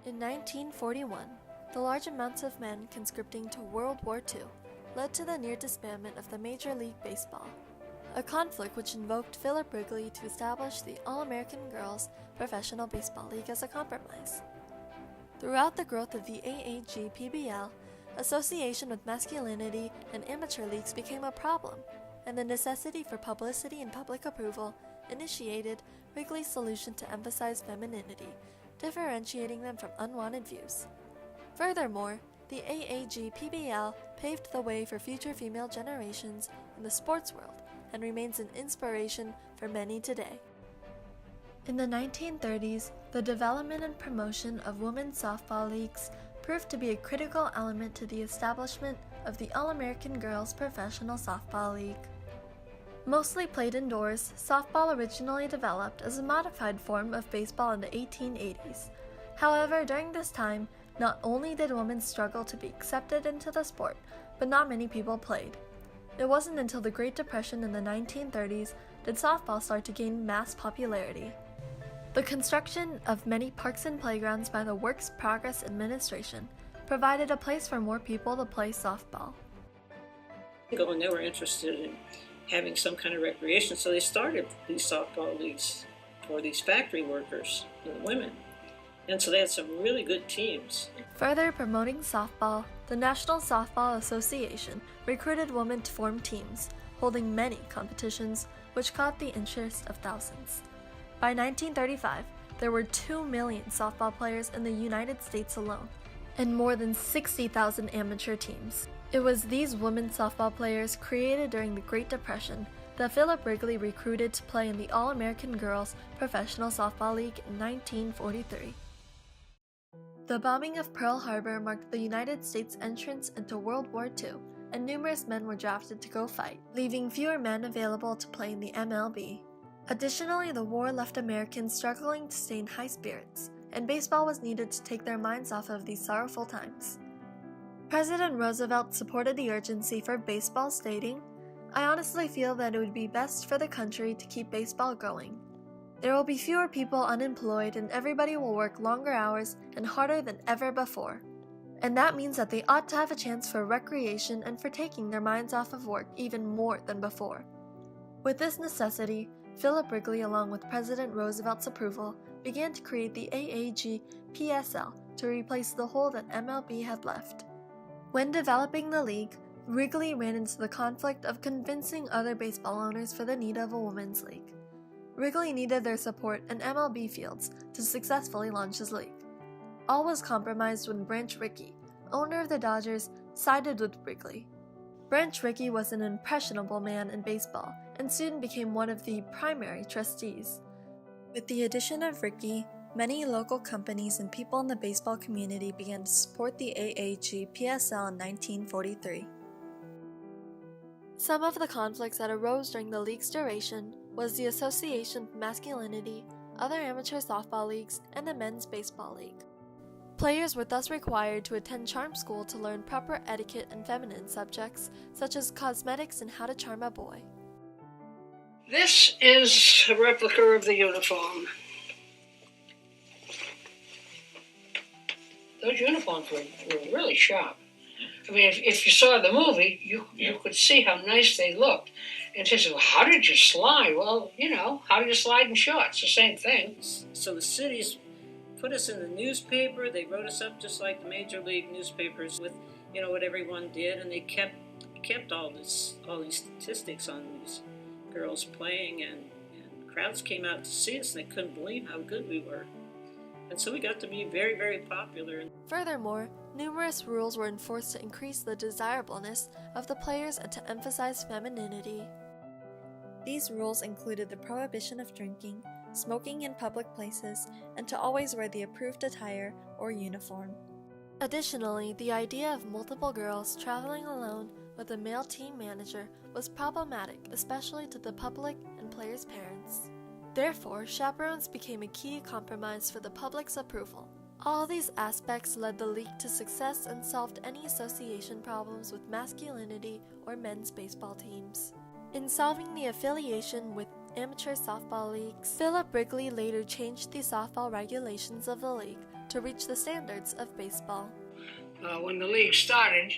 In 1941, the large amounts of men conscripting to World War II led to the near disbandment of the Major League Baseball, a conflict which invoked Philip Wrigley to establish the All-American Girls Professional Baseball League as a compromise. Throughout the growth of the AAGBL, association with masculinity and amateur leagues became a problem, and the necessity for publicity and public approval initiated Wrigley's solution to emphasize femininity, differentiating them from unwanted views. Furthermore, the AAGBL paved the way for future female generations in the sports world and remains an inspiration for many today. In the 1930s, the development and promotion of women's softball leagues proved to be a critical element to the establishment of the All-American Girls Professional Softball League. Mostly played indoors, softball originally developed as a modified form of baseball in the 1880s. However, during this time, not only did women struggle to be accepted into the sport, but not many people played. It wasn't until the Great Depression in the 1930s did softball start to gain mass popularity. The construction of many parks and playgrounds by the Works Progress Administration provided a place for more people to play softball. And they were interested in having some kind of recreation, so they started these softball leagues for these factory workers and women. And so they had some really good teams. Further promoting softball, the National Softball Association recruited women to form teams, holding many competitions which caught the interest of thousands. By 1935, there were 2 million softball players in the United States alone, and more than 60,000 amateur teams. It was these women softball players created during the Great Depression that Philip Wrigley recruited to play in the All-American Girls Professional Softball League in 1943. The bombing of Pearl Harbor marked the United States' entrance into World War II, and numerous men were drafted to go fight, leaving fewer men available to play in the MLB. Additionally, the war left Americans struggling to stay in high spirits, and baseball was needed to take their minds off of these sorrowful times. President Roosevelt supported the urgency for baseball, stating, "I honestly feel that it would be best for the country to keep baseball going. There will be fewer people unemployed and everybody will work longer hours and harder than ever before. And that means that they ought to have a chance for recreation and for taking their minds off of work even more than before." With this necessity, Philip Wrigley, along with President Roosevelt's approval, began to create the AAGPSL to replace the hole that MLB had left. When developing the league, Wrigley ran into the conflict of convincing other baseball owners for the need of a women's league. Wrigley needed their support and MLB fields to successfully launch his league. All was compromised when Branch Rickey, owner of the Dodgers, sided with Wrigley. Branch Rickey was an impressionable man in baseball and soon became one of the primary trustees. With the addition of Rickey, many local companies and people in the baseball community began to support the AAGPSL in 1943. Some of the conflicts that arose during the league's duration was the association with masculinity, other amateur softball leagues, and the men's baseball league. Players were thus required to attend charm school to learn proper etiquette and feminine subjects, such as cosmetics and how to charm a boy. This is a replica of the uniform. Those uniforms were really sharp. I mean, if you saw the movie, you could see how nice they looked. And she said, "Well, how did you slide?" Well, how do you slide in shorts? The same thing. So the cities put us in the newspaper. They wrote us up just like the major league newspapers with, what everyone did, and they kept all these statistics on these girls playing, and crowds came out to see us, and they couldn't believe how good we were. And so we got to be very, very popular. Furthermore, numerous rules were enforced to increase the desirableness of the players and to emphasize femininity. These rules included the prohibition of drinking, smoking in public places, and to always wear the approved attire or uniform. Additionally, the idea of multiple girls traveling alone with a male team manager was problematic, especially to the public and players' parents. Therefore, chaperones became a key compromise for the public's approval. All these aspects led the league to success and solved any association problems with masculinity or men's baseball teams. In solving the affiliation with amateur softball leagues, Philip Wrigley later changed the softball regulations of the league to reach the standards of baseball. When the league started,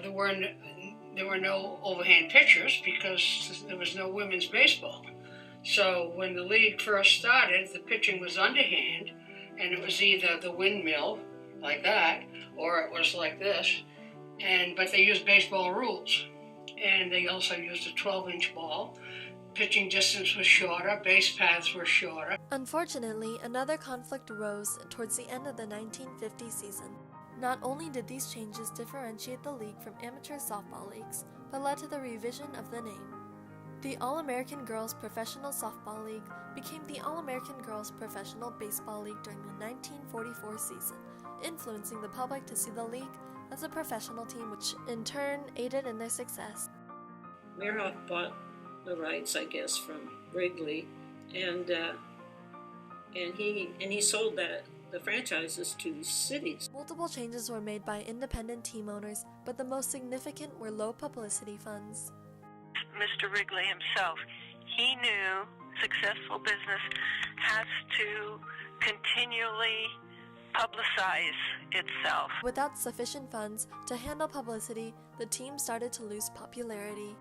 there were no overhand pitchers because there was no women's baseball. So when the league first started, the pitching was underhand, and it was either the windmill, like that, or it was like this. But they used baseball rules, and they also used a 12-inch ball. Pitching distance was shorter, base paths were shorter. Unfortunately, another conflict arose towards the end of the 1950 season. Not only did these changes differentiate the league from amateur softball leagues, but led to the revision of the name. The All-American Girls Professional Softball League became the All-American Girls Professional Baseball League during the 1944 season, influencing the public to see the league as a professional team, which in turn aided in their success. Meerhoff bought the rights, I guess, from Wrigley, and he sold the franchises to cities. Multiple changes were made by independent team owners, but the most significant were low publicity funds. Mr. Wrigley himself, he knew successful business has to continually publicize itself. Without sufficient funds to handle publicity, the team started to lose popularity.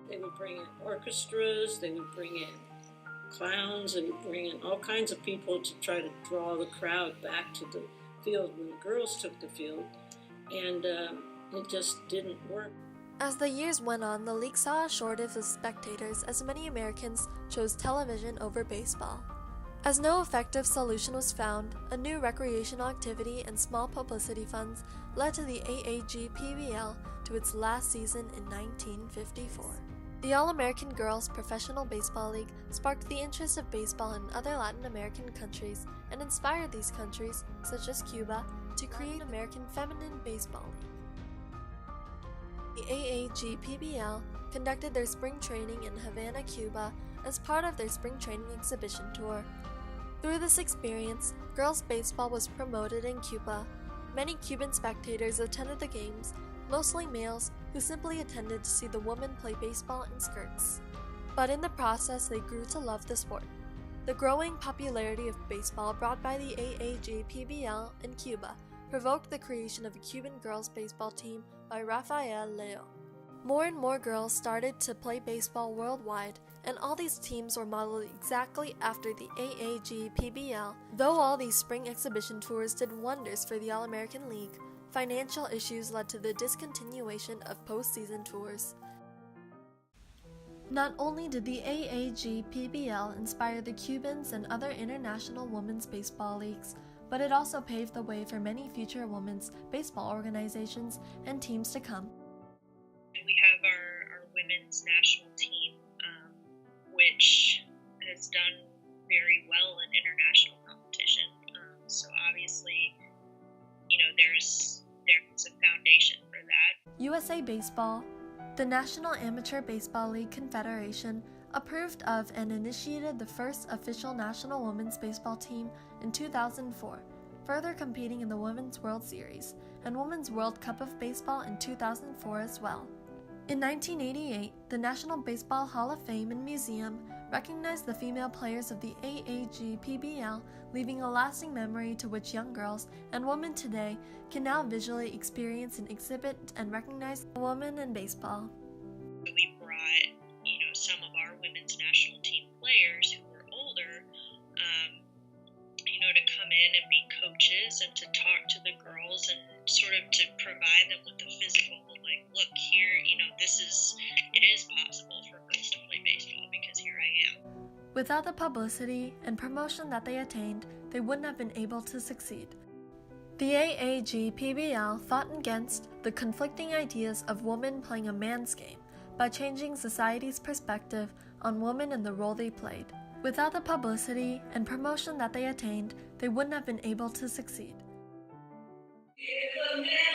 They would bring in orchestras, they would bring in clowns, they would bring in all kinds of people to try to draw the crowd back to the field when the girls took the field, and it just didn't work. As the years went on, the league saw a shortage of spectators as many Americans chose television over baseball. As no effective solution was found, a new recreational activity and small publicity funds led to the AAGBL to its last season in 1954. The All-American Girls Professional Baseball League sparked the interest of baseball in other Latin American countries and inspired these countries, such as Cuba, to create an American Feminine Baseball League. The AAGBL conducted their spring training in Havana, Cuba, as part of their spring training exhibition tour. Through this experience, girls' baseball was promoted in Cuba. Many Cuban spectators attended the games, mostly males who simply attended to see the women play baseball in skirts. But in the process, they grew to love the sport. The growing popularity of baseball brought by the AAGBL in Cuba provoked the creation of a Cuban girls' baseball team by Rafael Leon. More and more girls started to play baseball worldwide, and all these teams were modeled exactly after the AAGBL. Though all these spring exhibition tours did wonders for the All-American League, financial issues led to the discontinuation of postseason tours. Not only did the AAGBL inspire the Cubans and other international women's baseball leagues, but it also paved the way for many future women's baseball organizations and teams to come. We have our women's national team, which has done very well in international competition. So obviously, there's a foundation for that. USA Baseball, the National Amateur Baseball League Confederation, approved of and initiated the first official national women's baseball team in 2004, further competing in the Women's World Series and Women's World Cup of Baseball in 2004 as well. In 1988, the National Baseball Hall of Fame and Museum recognized the female players of the AAGBL, leaving a lasting memory to which young girls and women today can now visually experience and exhibit and recognize a woman in baseball. We brought, some of our women's national team players who were older, to come in and be coaches and to talk to the girls and sort of to provide them with the physical, like, look here, it is possible for girls to play baseball because here I am. Without the publicity and promotion that they attained, they wouldn't have been able to succeed. The AAGBL fought against the conflicting ideas of women playing a man's game by changing society's perspective on women and the role they played. Without the publicity and promotion that they attained, they wouldn't have been able to succeed. Give a man